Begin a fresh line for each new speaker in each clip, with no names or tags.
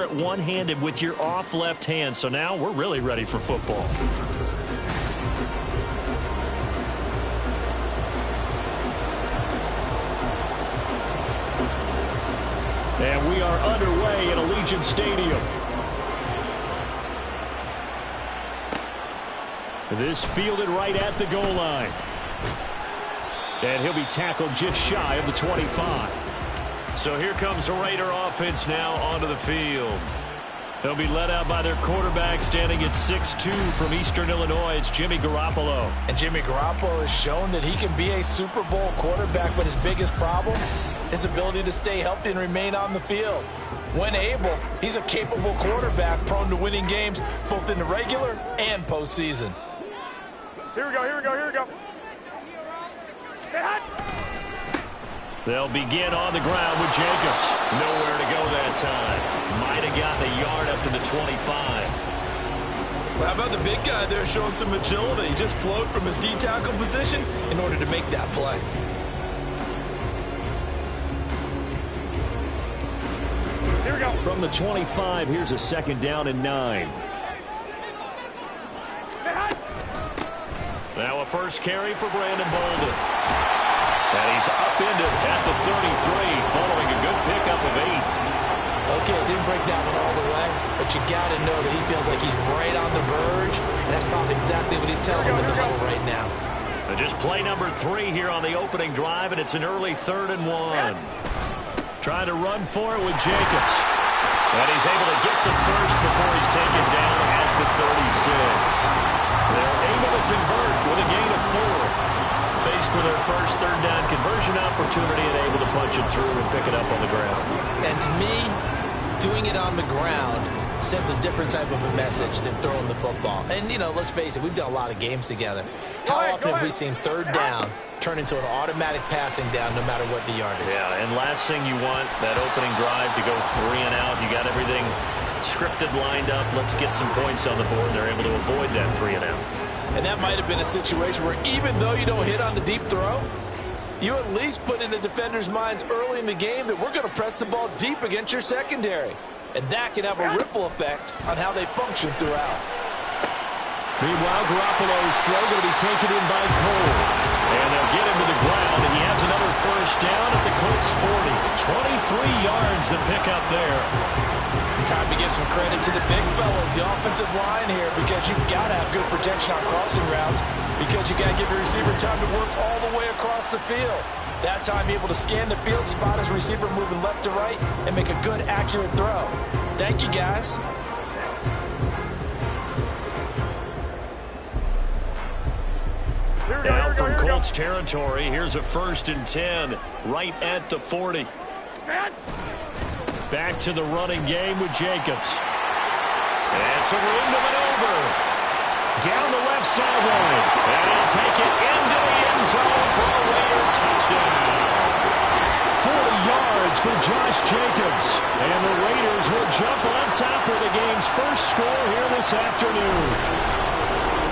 fire it one-handed with your off left hand. So now we're really ready for football. And we are underway at Allegiant Stadium. This fielded right at the goal line. And he'll be tackled just shy of the 25. So here comes the Raider offense now onto the field. They'll be led out by their quarterback standing at 6'2" from Eastern Illinois. It's Jimmy Garoppolo.
And Jimmy Garoppolo has shown that he can be a Super Bowl quarterback, but his biggest problem, his ability to stay healthy and remain on the field. When able, he's a capable quarterback prone to winning games both in the regular and postseason.
Here we go, here we go, here we go. Stay hot.
They'll begin on the ground with Jacobs. Nowhere to go that time. Might have gotten a yard up to the 25.
Well, how about the big guy there showing some agility? He just flowed from his D-tackle position in order to make that play.
Here we go.
From the 25, here's a 2nd down and 9.
Stay hot.
Now a first carry for Brandon Bolden. And he's upended at the 33, following a good pickup of 8.
Okay, didn't break that one all the way, but you got to know that he feels like he's right on the verge, and that's probably exactly what he's telling him in the huddle right now.
And just play number 3 here on the opening drive, and it's an early 3rd and 1. Trying to run for it with Jacobs. And he's able to get the first before he's taken down at the 36. They're able to convert with a gain of 4. Faced with their first 3rd down conversion opportunity and able to punch it through and pick it up on the ground.
And to me, doing it on the ground sends a different type of a message than throwing the football. And, you know, let's face it, we've done a lot of games together. How often have we seen 3rd down turn into an automatic passing down no matter what the yardage?
Yeah, and last thing you want, that opening drive to go 3 and out. You got everything scripted, lined up. Let's get some points on the board. They're able to avoid that 3 and out.
And that might have been a situation where even though you don't hit on the deep throw, you at least put in the defenders' minds early in the game that we're going to press the ball deep against your secondary. And that can have a ripple effect on how they function throughout.
Meanwhile, Garoppolo's throw going to be taken in by Cole. And they'll get him to the ground, and he has another first down at the Colts 40. 23 yards to pick up there.
Time to give some credit to the big fellas, the offensive line here, because you've got to have good protection on crossing routes, because you got to give your receiver time to work all the way across the field. That time able to scan the field, spot his receiver moving left to right, and make a good, accurate throw. Thank you, guys.
Now from Colts territory, here's a 1st and 10 right at the 40. Back to the running game with Jacobs. And some room to maneuver. Down the left sideline. And he'll take it into the end zone for a Raider touchdown. 40 yards for Josh Jacobs. And the Raiders will jump on top of the game's first score here this afternoon.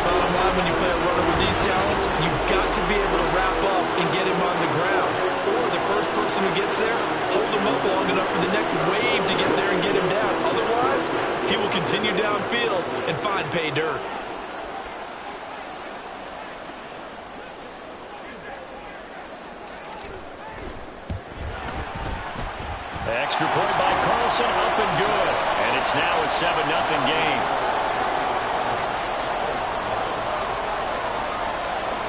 Bottom line, when you play a runner with these talents, you've got to be able to wrap up and get him on the ground. Or the first person who gets there, hold him up long enough for the next wave to get there and get him down. Otherwise, he will continue downfield and find pay dirt.
Extra point by Carlson, up and good. And it's now a 7-0 game.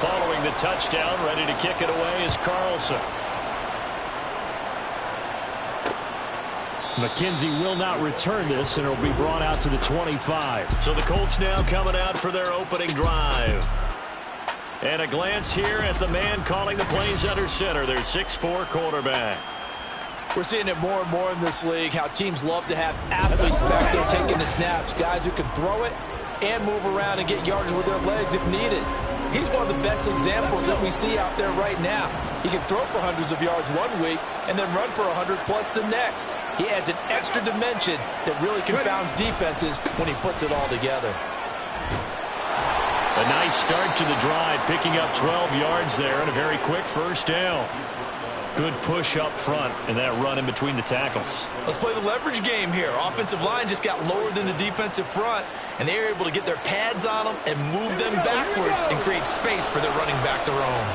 Following the touchdown, ready to kick it away is Carlson. McKenzie will not return this, and it'll be brought out to the 25. So the Colts now coming out for their opening drive. And a glance here at the man calling the plays under center, their 6'4" quarterback.
We're seeing it more and more in this league, how teams love to have athletes back there taking the snaps, guys who can throw it and move around and get yardage with their legs if needed. He's one of the best examples that we see out there right now. He can throw for hundreds of yards one week and then run for 100+ the next. He adds an extra dimension that really confounds defenses when he puts it all together.
A nice start to the drive, picking up 12 yards there and a very quick first down. Good push up front and that run in between the tackles.
Let's play the leverage game here. Offensive line just got lower than the defensive front, and they were able to get their pads on them and move them backwards and create space for their running back to roam.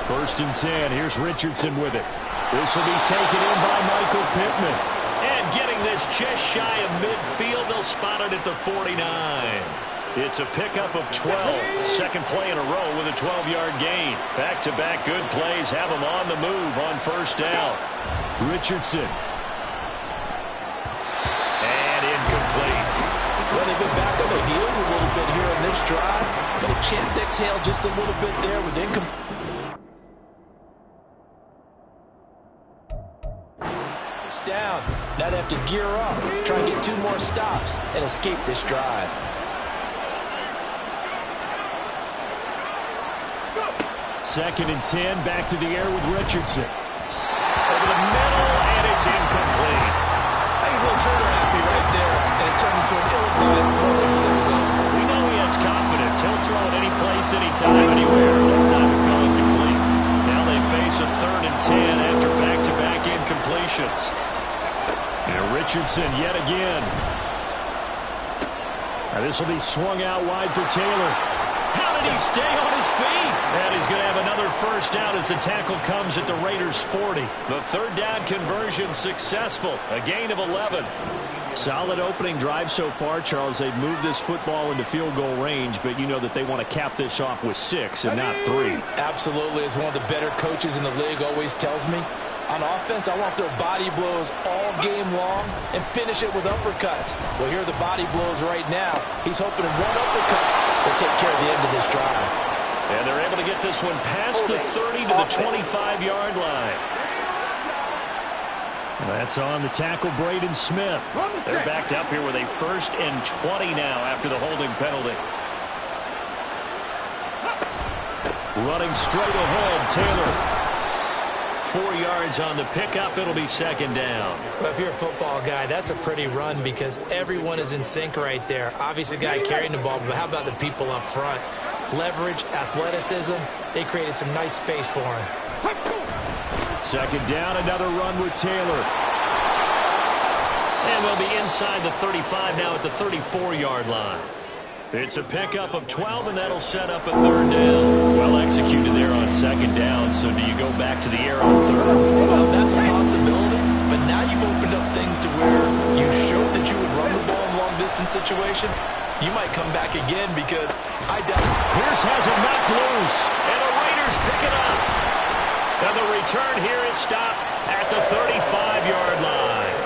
1st and 10. Here's Richardson with it. This will be taken in by Michael Pittman. And getting this just shy of midfield, they'll spot it at the 49. It's a pickup of 12. Second play in a row with a 12-yard gain. Back-to-back good plays have them on the move on 1st down. Richardson. And incomplete.
Well, they've been back on their heels a little bit here on this drive, but a chance to exhale just a little bit there with incomplete. Down. Now they have to gear up, try and get 2 more stops, and escape this drive.
Second and 10, back to the air with Richardson. Over the middle, and it's incomplete.
I think he's a little trigger happy right there, and it turned into an ill-advised throw into the zone.
We know he has confidence. He'll throw it any place, anytime, anywhere. That time it fell incomplete. Now they face a 3rd and 10 after back-to-back incompletions. And Richardson yet again. Now this will be swung out wide for Taylor. How did he stay on his feet? And he's going to have another 1st down as the tackle comes at the Raiders' 40. The 3rd down conversion successful. A gain of 11. Solid opening drive so far, Charles. They've moved this football into field goal range, but you know that they want to cap this off with 6 and not 3.
Absolutely. As one of the better coaches in the league always tells me, on offense, I want their body blows all game long and finish it with uppercuts. Well, here are the body blows right now. He's hoping in one uppercut will take care of the end of this drive.
And they're able to get this one past the 30 to the 25-yard line. That's on the tackle, Braden Smith. They're backed up here with a 1st and 20 now after the holding penalty. Running straight ahead, Taylor. 4 yards on the pickup. It'll be 2nd down.
Well, if you're a football guy, that's a pretty run because everyone is in sync right there. Obviously, the guy carrying the ball, but how about the people up front? Leverage, athleticism, they created some nice space for him.
2nd down, another run with Taylor. And they'll be inside the 35 now at the 34-yard line. It's a pickup of 12, and that'll set up a 3rd down. Well executed there on 2nd down, so do you go back to the air on 3rd?
Well, that's a possibility, but now you've opened up things to where you showed that you would run the ball in a long-distance situation. You might come back again because I doubt it.
Pierce has it knocked loose, and the Raiders pick it up. And the return here is stopped at the 35-yard line.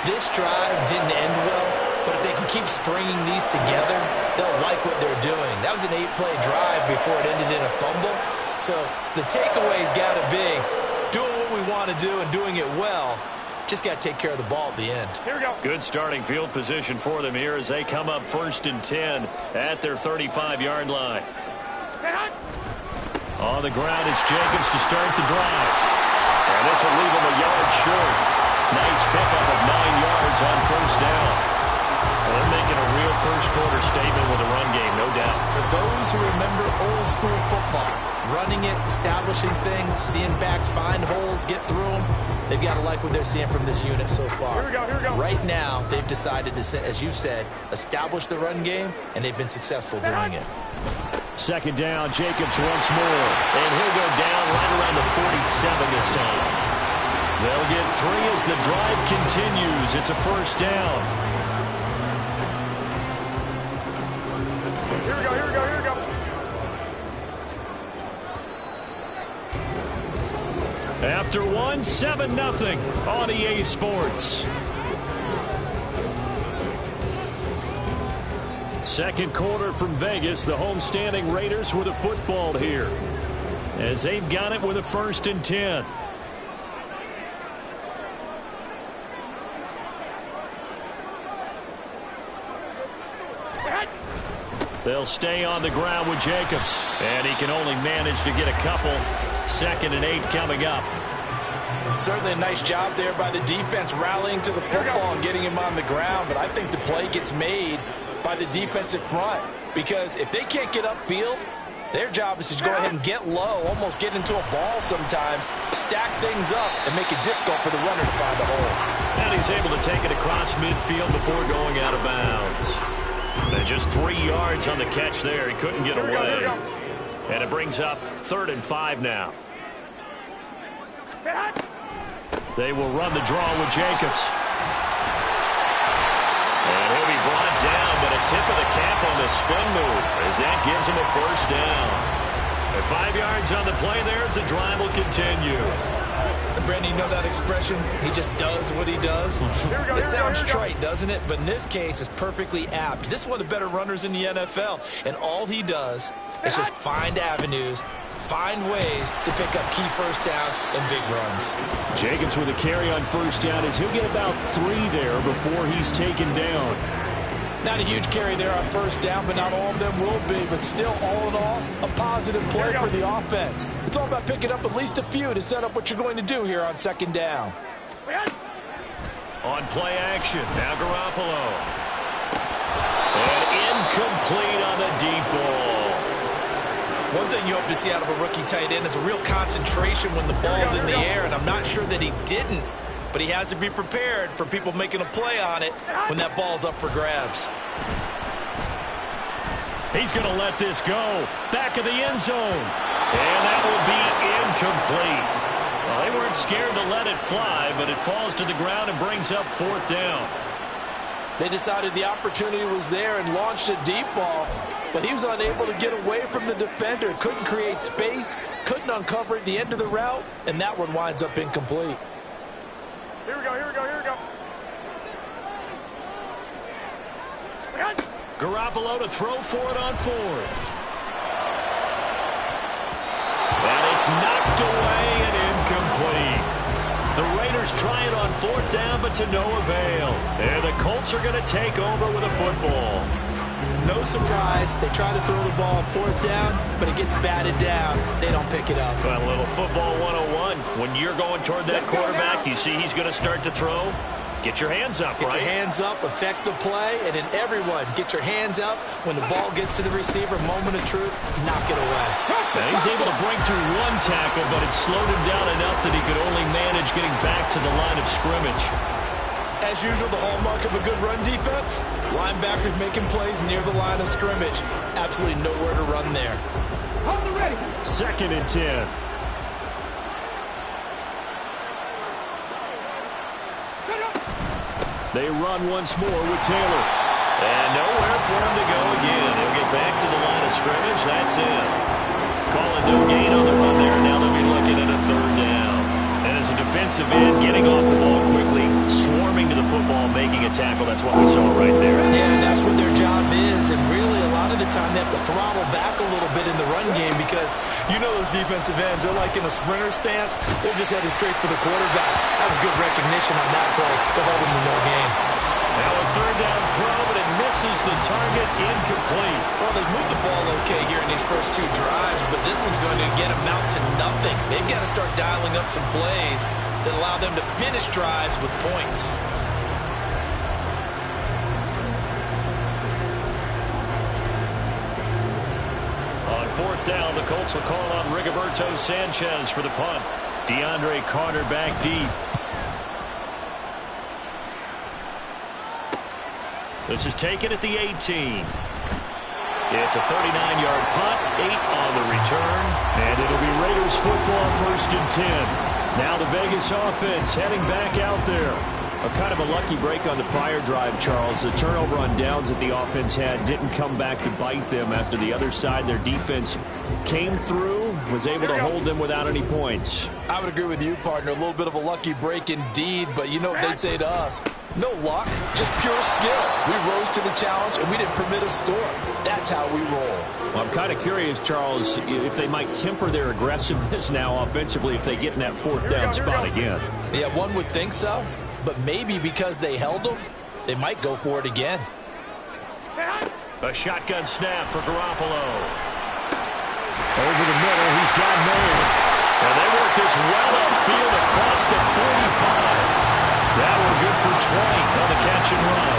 This drive didn't end well, but if they can keep stringing these together, they'll like what they're doing. That was an 8-play drive before it ended in a fumble. So the takeaway's got to be doing what we want to do and doing it well. Just got to take care of the ball at the end.
Here we go.
Good starting field position for them here as they come up 1st and 10 at their 35-yard line. On the ground, it's Jacobs to start the drive. And this will leave him a yard short. Nice pickup of 9 yards on 1st down. Well, they're making a real first-quarter statement with a run game, no doubt.
For those who remember old-school football, running it, establishing things, seeing backs find holes, get through them, they've got to like what they're seeing from this unit so far.
Here we go, here we go.
Right now, they've decided to, as you said, establish the run game, and they've been successful doing it.
2nd down, Jacobs once more. And he'll go down right around the 47 this time. They'll get 3 as the drive continues. It's a 1st down.
Here we go, here we go, here we go.
After one, 7-0 on EA Sports. Second quarter from Vegas. The homestanding Raiders with a football here, as they've got it with a 1st and 10. They'll stay on the ground with Jacobs, and he can only manage to get a couple. 2nd and 8 coming up.
Certainly a nice job there by the defense rallying to the football and getting him on the ground, but I think the play gets made by the defensive front, because if they can't get upfield, Their job is to go ahead and get low, almost get into a ball sometimes, stack things up, and make it difficult for the runner to find the hole.
And he's able to take it across midfield before going out of bounds. And just 3 yards on the catch there. He couldn't get away. And it brings up 3rd and 5 now. They will run the draw with Jacobs. And he'll be brought down, but a tip of the cap on the spin move as that gives him a 1st down. And 5 yards on the play there as the drive will continue.
Brandon, you know that expression? He just does what he does. It sounds trite, doesn't it? But in this case, it's perfectly apt. This is one of the better runners in the NFL, and all he does is just find avenues, find ways to pick up key 1st downs and big runs.
Jacobs with a carry on 1st down as he'll get about 3 there before he's taken down.
Not a huge carry there on 1st down, but not all of them will be. But still, all in all, a positive play for the offense. It's all about picking up at least a few to set up what you're going to do here on 2nd down.
On play action, now Garoppolo. And incomplete on the deep ball.
One thing you hope to see out of a rookie tight end is a real concentration when the ball's in the air, and I'm not sure that he didn't. But he has to be prepared for people making a play on it when that ball's up for grabs.
He's going to let this go. Back of the end zone. And that will be incomplete. Well, they weren't scared to let it fly, but it falls to the ground and brings up 4th down.
They decided the opportunity was there and launched a deep ball, but he was unable to get away from the defender. Couldn't create space, couldn't uncover at the end of the route, and that one winds up incomplete.
Here we go, here we go, here we go.
Garoppolo to throw for it on 4th. And it's knocked away and incomplete. The Raiders try it on 4th down, but to no avail. And the Colts are going to take over with a football.
No surprise, they try to throw the ball on 4th down, but it gets batted down. They don't pick it up.
Well, a little football 101. When you're going toward that quarterback, you see he's going to start to throw. Get your hands up,
Get
right?
your hands up, affect the play, and then everyone get your hands up. When the ball gets to the receiver, moment of truth, knock it away.
Now he's able to break through 1 tackle, but it slowed him down enough that he could only manage getting back to the line of scrimmage.
As usual, the hallmark of a good run defense, linebackers making plays near the line of scrimmage. Absolutely nowhere to run there.
2nd and 10. They run once more with Taylor. And nowhere for him to go again. He'll get back to the line of scrimmage. That's it. Calling no gain on the run there. Now they'll be looking at a 3rd down. And as a defensive end, getting off the ball quickly, swarming to the football, making a tackle. That's what we saw right there.
Yeah, and that's what their job is. And really, a lot of the time, they have to throttle back a little bit in the run game because you know those defensive ends, they're like in a sprinter stance. They're just headed straight for the quarterback. That was good recognition on that play to hold him to no gain.
Now a 3rd down throw, but it misses the target, incomplete.
Well, they moved the ball okay here in these first 2 drives, but this one's going to again amount to nothing. They've got to start dialing up some plays that allow them to finish drives with points.
On 4th down, the Colts will call on Rigoberto Sanchez for the punt. DeAndre Carter back deep. This is taken at the 18. It's a 39-yard punt, 8 on the return, and it'll be Raiders football 1st and 10. Now the Vegas offense heading back out there. A kind of a lucky break on the prior drive, Charles. The turnover on downs that the offense had didn't come back to bite them after the other side. Their defense came through, was able to hold them without any points.
I would agree with you, partner. A little bit of a lucky break indeed, but you know what they'd say to us? No luck, just pure skill. We rose to the challenge, and we didn't permit a score. That's how we roll.
Well, I'm kind of curious, Charles, if they might temper their aggressiveness now offensively if they get in that 4th down spot again.
Yeah, one would think so, but maybe because they held them, they might go for it again.
A shotgun snap for Garoppolo. Over the middle, he's got man. And they work this well upfield across the 45. That one good for 20 on the catch and run.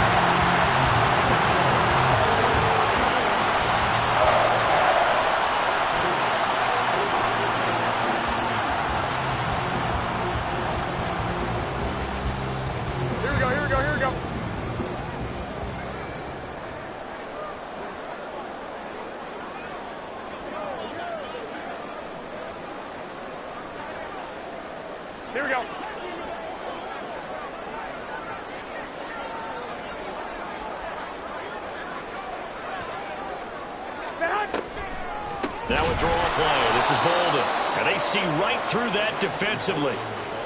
Now a draw play. This is Bolden. And they see right through that defensively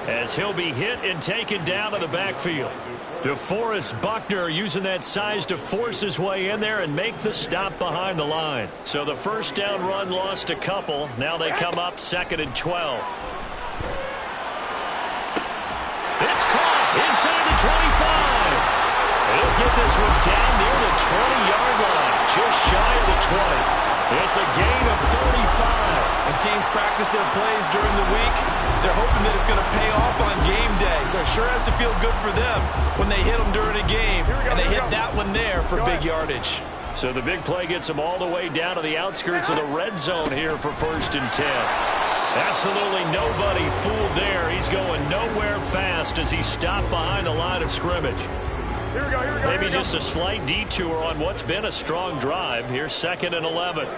as he'll be hit and taken down to the backfield. DeForest Buckner using that size to force his way in there and make the stop behind the line. So the first down run lost a couple. Now they come up 2nd and 12. It's caught inside the 25. He'll get this one down near the 20-yard line, just shy of the 20. It's a gain of 35.
And teams practice their plays during the week. They're hoping that it's going to pay off on game day. So it sure has to feel good for them when they hit them during a game. And they hit that one there for big yardage.
So the big play gets them all the way down to the outskirts of the red zone here for 1st and 10. Absolutely nobody fooled there. He's going nowhere fast as he stopped behind the line of scrimmage.
Here we go.
Maybe just a slight detour on what's been a strong drive. Here's 2nd and 11.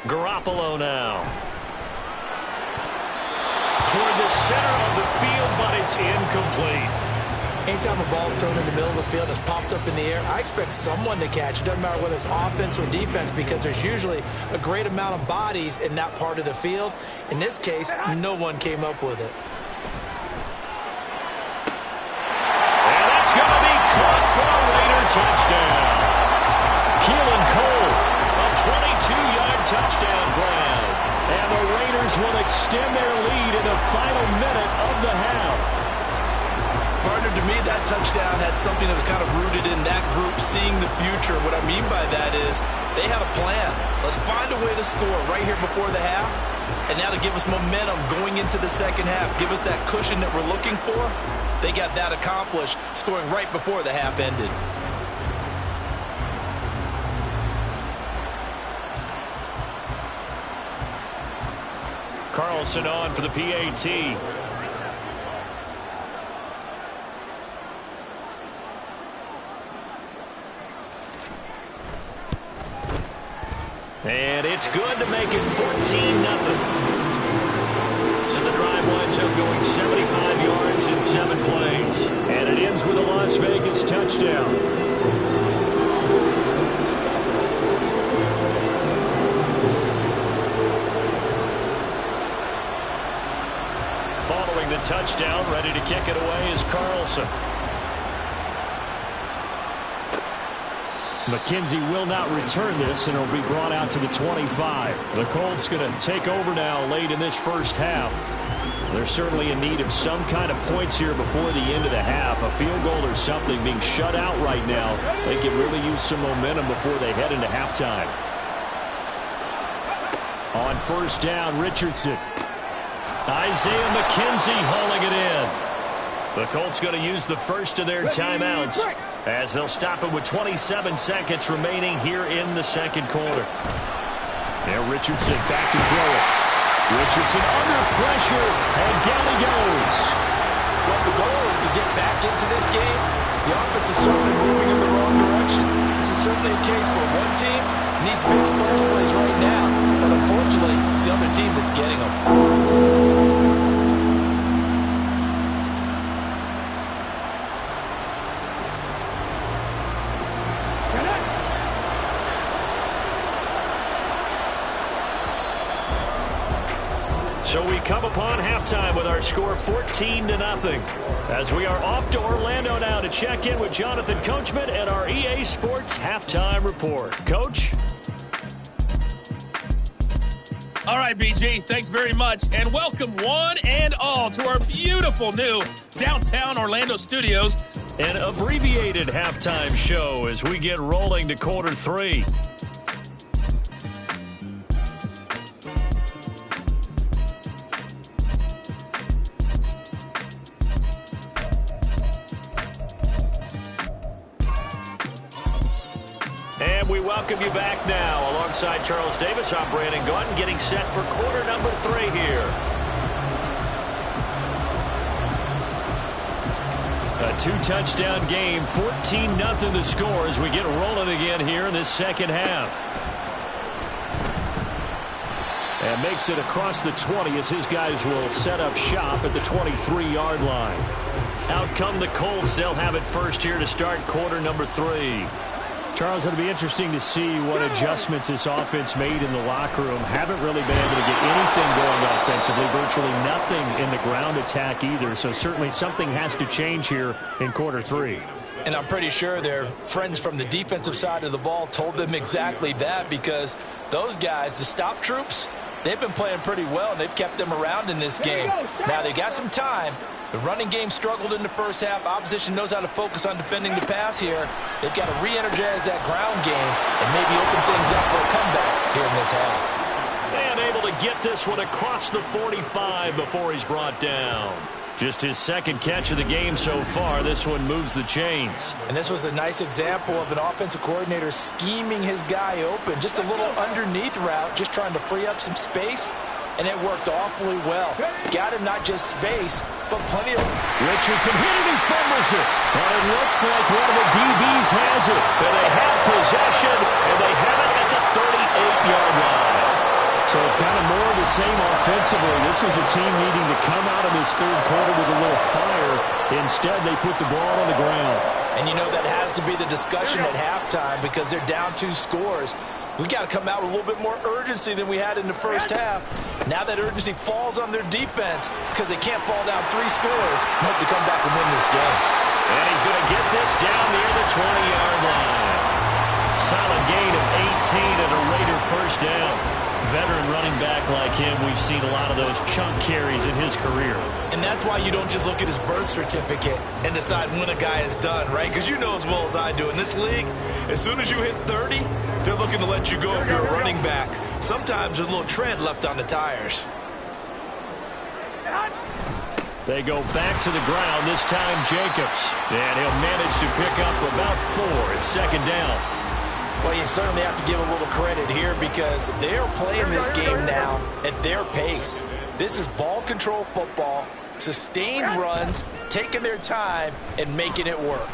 Garoppolo now. Toward the center of the field, but it's incomplete.
Anytime a ball's thrown in the middle of the field and it's popped up in the air, I expect someone to catch it. Doesn't matter whether it's offense or defense, because there's usually a great amount of bodies in that part of the field. In this case, no one came up with it.
Going to be caught for a Raider touchdown. Keelan Cole, a 22-yard touchdown grab. And the Raiders will extend their lead in the final minute of the half.
Partner, to me, that touchdown had something that was kind of rooted in that group seeing the future. What I mean by that is they had a plan. Let's find a way to score right here before the half. And now to give us momentum going into the second half, give us that cushion that we're looking for. They got that accomplished, scoring right before the half ended.
Carlson on for the PAT. And it's good to make it 14-0. So the drive winds up going 75 yards in 7 plays. And it ends with a Las Vegas touchdown. Following the touchdown, ready to kick it away is Carlson. McKenzie will not return this, and it'll be brought out to the 25. The Colts going to take over now late in this first half. They're certainly in need of some kind of points here before the end of the half. A field goal or something, being shut out right now. They can really use some momentum before they head into halftime. On 1st down, Richardson. Isaiah McKenzie hauling it in. The Colts going to use the first of their timeouts as they'll stop it with 27 seconds remaining here in the second quarter. Now Richardson back to throw it. Richardson under pressure, and down he goes.
Well, the goal is to get back into this game. The offense is certainly moving in the wrong direction. This is certainly a case where one team needs big splash plays right now, but unfortunately, it's the other team that's getting them.
So we come upon halftime with our score 14-0. As we are off to Orlando now to check in with Jonathan Coachman and our EA Sports halftime report. Coach?
All right, BG, thanks very much. And welcome one and all to our beautiful new downtown Orlando studios.
An abbreviated halftime show as we get rolling to quarter 3. And we welcome you back now. Alongside Charles Davis, I'm Brandon Gaudin, getting set for quarter number 3 here. A 2-touchdown game, 14-0 the score as we get rolling again here in this second half. And makes it across the 20 as his guys will set up shop at the 23-yard line. Out come the Colts. They'll have it first here to start quarter number 3. Charles, it'll be interesting to see what adjustments this offense made in the locker room. Haven't really been able to get anything going offensively, virtually nothing in the ground attack either. So certainly something has to change here in quarter three.
And I'm pretty sure their friends from the defensive side of the ball told them exactly that, because those guys, the stop troops, they've been playing pretty well, and they've kept them around in this game. Now, they got some time. The running game struggled in the first half. Opposition knows how to focus on defending the pass here. They've got to re-energize that ground game and maybe open things up for a comeback here in this half.
And able to get this one across the 45 before he's brought down. Just his second catch of the game so far. This one moves the chains.
And this was a nice example of an offensive coordinator scheming his guy open. Just a little underneath route, just trying to free up some space. And it worked awfully well. Got him not just space, but plenty of...
Richardson hit it and fumbles it. And it looks like one of the DBs has it. But they have possession, and they have it at the 38-yard line. So it's kind of more of the same offensively. This was a team needing to come out of this third quarter with a little fire. Instead, they put the ball on the ground.
And you know that has to be the discussion at halftime, because they're down 2 scores. We got to come out with a little bit more urgency than we had in the first half. Now that urgency falls on their defense because they can't fall down 3 scores and hope to come back and win this game.
And he's going to get this down near the 20-yard line. Solid gain of 18 and a Raider first down. Veteran running back like him, we've seen a lot of those chunk carries in his career.
And that's why you don't just look at his birth certificate and decide when a guy is done, right? Because you know as well as I do, in this league, as soon as you hit 30, they're looking to let you go if you're a running back. Sometimes there's a little tread left on the tires.
They go back to the ground, this time Jacobs. And he'll manage to pick up about 4. It's second down.
Well, you certainly have to give a little credit here, because they're playing this game now at their pace. This is ball control football, sustained runs, taking their time, and making it work.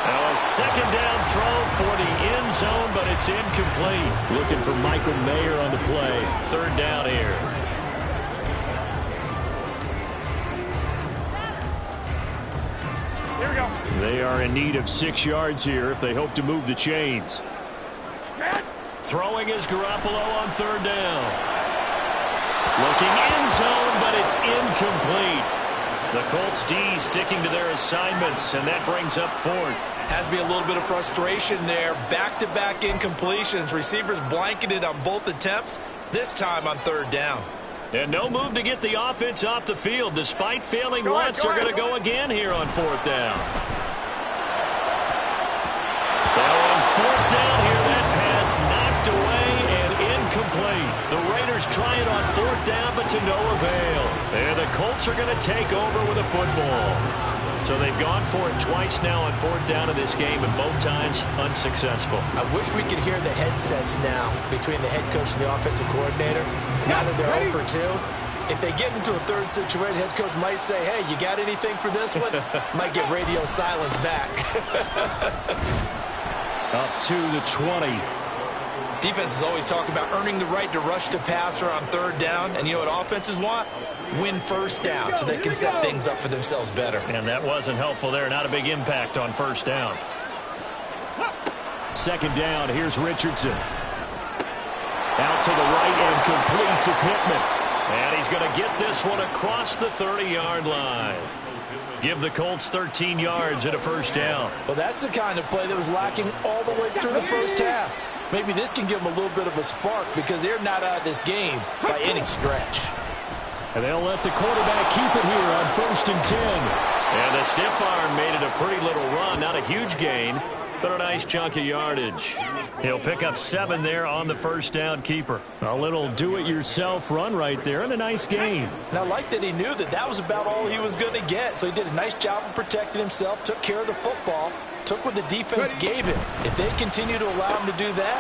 Now a second down throw for the end zone, but it's incomplete. Looking for Michael Mayer on the play. Third down here.
Here we go.
They are in need of 6 yards here if they hope to move the chains. Throwing is Garoppolo on third down. Looking end zone, but it's incomplete. The Colts D sticking to their assignments, and that brings up 4th.
Has to be a little bit of frustration there. Back-to-back incompletions. Receivers blanketed on both attempts, this time on third down.
And no move to get the offense off the field. Despite failing once, they're going to go again here on 4th down. Now on 4th down here, that pass knocked away and incomplete. The Raiders try it on 4th down, but to no avail. And the Colts are going to take over with a football. So they've gone for it twice now on 4th down in this game, and both times unsuccessful.
I wish we could hear the headsets now between the head coach and the offensive coordinator. Now that they're 0 for 2, if they get into a third situation, head coach might say, hey, you got anything for this one? Might get radio silence back.
Up to the 20.
Defenses always talk about earning the right to rush the passer on third down. And you know what offenses want? Win first down so they can set things up for themselves better.
And that wasn't helpful there. Not a big impact on first down. Second down. Here's Richardson. Out to the right and complete to Pittman. And he's going to get this one across the 30-yard line. Give the Colts 13 yards and a first down.
Well, that's the kind of play that was lacking all the way through the first half. Maybe this can give them a little bit of a spark, because they're not out of this game by any stretch.
And they'll let the quarterback keep it here on 1st and 10. And the stiff arm made it a pretty little run. Not a huge gain, but a nice chunk of yardage. He'll pick up 7 there on the first down keeper. A little do-it-yourself run right there, and a nice gain.
And I like that he knew that that was about all he was going to get. So he did a nice job of protecting himself, took care of the football, took what the defense gave him. If they continue to allow him to do that,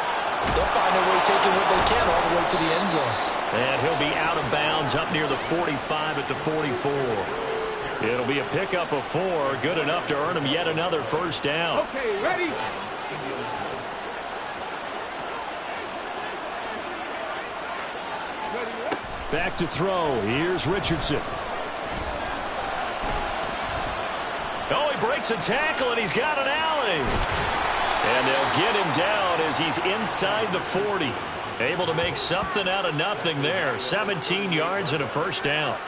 they'll find a way taking what they can all the way to the end zone.
And he'll be out of bounds up near the 45 at the 44. It'll be a pickup of 4, good enough to earn him yet another first down.
Okay, ready?
Back to throw. Here's Richardson. Oh, he breaks breaks a tackle, and he's got an alley. And they'll get him down as he's inside the 40. Able to make something out of nothing there. 17 yards and a first down.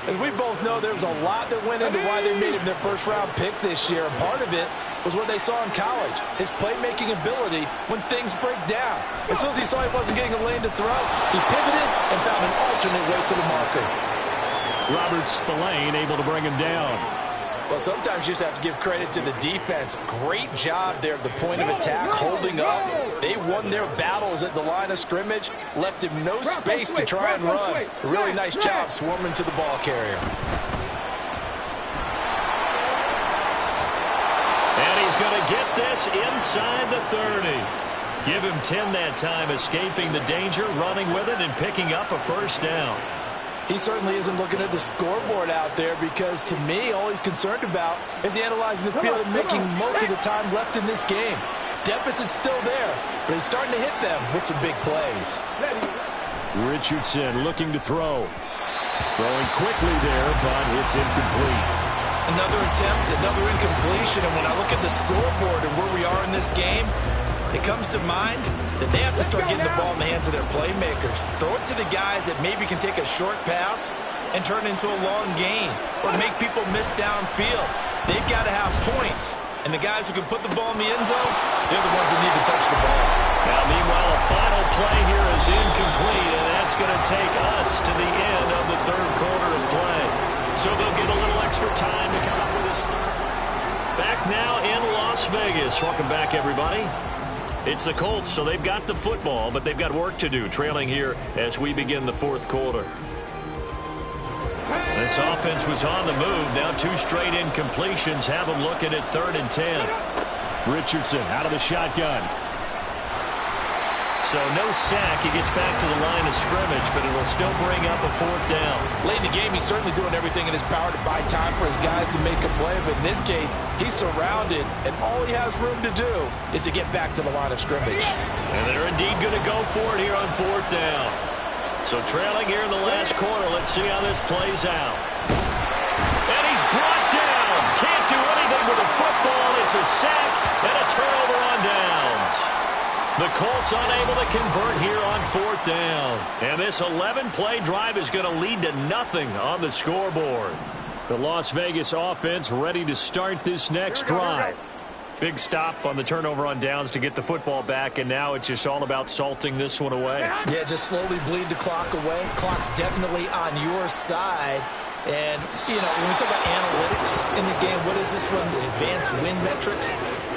As we both know, there was a lot that went into why they made him their first-round pick this year. And part of it was what they saw in college, his playmaking ability when things break down. As soon as he saw he wasn't getting a lane to throw, he pivoted and found an alternate way to the marker.
Robert Spillane able to bring him down.
Well, sometimes you just have to give credit to the defense. Great job there at the point of attack, holding up. They won their battles at the line of scrimmage, left him no space to try and run. A really nice job swarming to the ball carrier.
And he's going to get this inside the 30. Give him 10 that time, escaping the danger, running with it, and picking up a first down.
He certainly isn't looking at the scoreboard out there because, to me, all he's concerned about is analyzing the field and making most of the time left in this game. Deficit's still there, but he's starting to hit them with some big plays.
Richardson looking to throw. Throwing quickly there, but it's incomplete.
Another attempt, another incompletion, and when I look at the scoreboard and where we are in this game, it comes to mind that they have to start getting the ball in the hands of their playmakers. Throw it to the guys that maybe can take a short pass and turn it into a long gain or make people miss downfield. They've got to have points, and the guys who can put the ball in the end zone, they're the ones that need to touch the ball.
Now, meanwhile, a final play here is incomplete, and that's going to take us to the end of the third quarter of play. So they'll get a little extra time to come up with a start. Back now in Las Vegas. Welcome back, everybody. It's the Colts, so they've got the football, but they've got work to do, trailing here as we begin the fourth quarter. This offense was on the move. Now 2 straight incompletions have them looking at 3rd and 10. Richardson out of the shotgun. So no sack. He gets back to the line of scrimmage, but it'll still bring up a 4th down.
Late in the game, he's certainly doing everything in his power to buy time for his guys to make a play, but in this case, he's surrounded, and all he has room to do is to get back to the line of scrimmage.
And they're indeed going to go for it here on 4th down. So trailing here in the last quarter, let's see how this plays out. And he's brought down. Can't do anything with a football. It's a sack and a turnover on downs. The Colts unable to convert here on 4th down. And this 11-play drive is going to lead to nothing on the scoreboard. The Las Vegas offense ready to start this next drive. Big stop on the turnover on downs to get the football back, and now it's just all about salting this one away.
Yeah, just slowly bleed the clock away. Clock's definitely on your side. And, you know, when we talk about analytics in the game, what is this one? The advanced win metrics?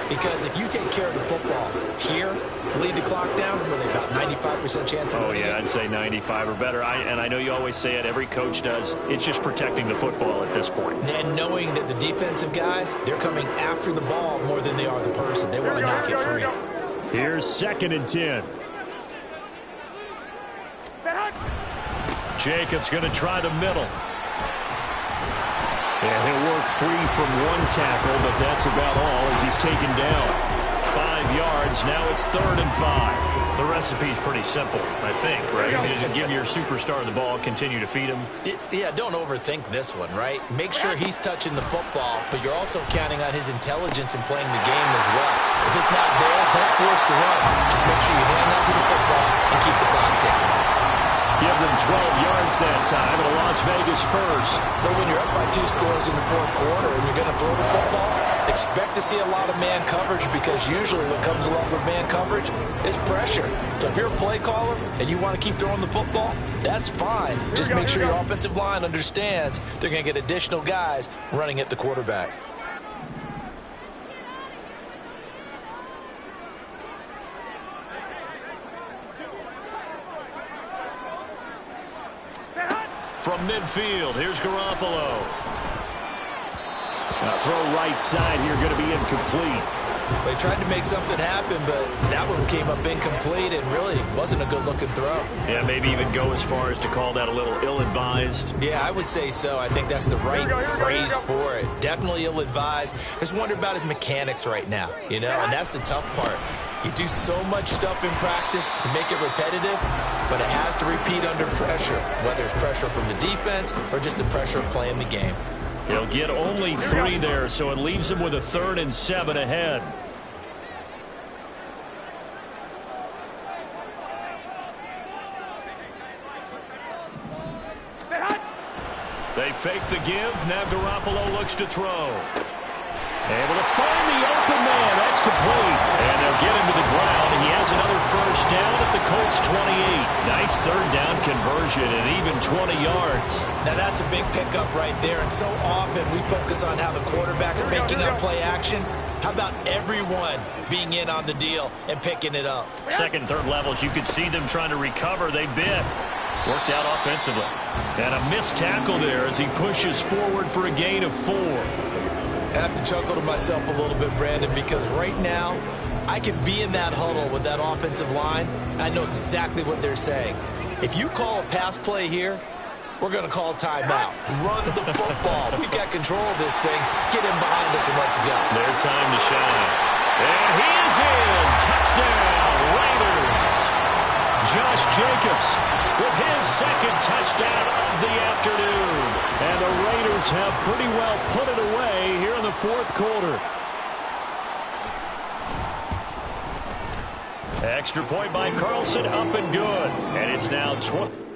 Because if you take care of the football here, bleed the clock down, really about 95% chance of winning.
Oh, yeah, I'd say 95 or better. And I know you always say it, every coach does. It's just protecting the football at this point.
And knowing that the defensive guys, they're coming after the ball more than they are the person. They want to knock it free.
Here's 2nd and 10. Jacobs going to try the middle. And he'll work free from one tackle, but that's about all as he's taken down. 5 yards. Now it's 3rd and 5. The recipe's pretty simple, I think, right? You just give your superstar the ball, continue to feed him.
Yeah, don't overthink this one, right? Make sure he's touching the football, but you're also counting on his intelligence in playing the game as well. If it's not there, don't force the run. Just make sure you hang on to the football and keep the clock ticking.
Give them 12 yards that time, and a Las Vegas first.
But when you're up by 2 scores in the fourth quarter and you're going to throw the football, expect to see a lot of man coverage, because usually what comes along with man coverage is pressure. So if you're a play caller and you want to keep throwing the football, that's fine. Just make sure your offensive line understands they're going to get additional guys running at the quarterback.
From midfield, here's Garoppolo. Now throw right side here, going to be incomplete.
They tried to make something happen, but that one came up incomplete and really wasn't a good-looking throw.
Yeah, maybe even go as far as to call that a little ill-advised.
Yeah, I would say so. I think that's the right phrase for it. Definitely ill-advised. Just wonder about his mechanics right now, you know, and that's the tough part. You do so much stuff in practice to make it repetitive, but it has to repeat under pressure, whether it's pressure from the defense or just the pressure of playing the game.
He'll get only 3 there, so it leaves him with a 3rd and 7 ahead. They fake the give. Now Garoppolo looks to throw. Able to find the open man. That's complete. And they'll get him to the ground. He has another first down at the Colts 28. Nice 3rd down conversion and even 20 yards.
Now that's a big pickup right there. And so often we focus on how the quarterback's picking up play action. How about everyone being in on the deal and picking it up?
2nd, 3rd levels, you could see them trying to recover. They bit. Worked out offensively. And a missed tackle there as he pushes forward for a gain of 4.
I have to chuckle to myself a little bit, Brandon, because right now I could be in that huddle with that offensive line, and I know exactly what they're saying. If you call a pass play here, we're going to call timeout. Run the football. We've got control of this thing. Get him behind us and let's go.
Their time to shine. And he is in. Touchdown, Raiders. Josh Jacobs with his 2nd touchdown of the afternoon. And the Raiders have pretty well put it away here in the 4th quarter. Extra point by Carlson, up and good. And it's now 20.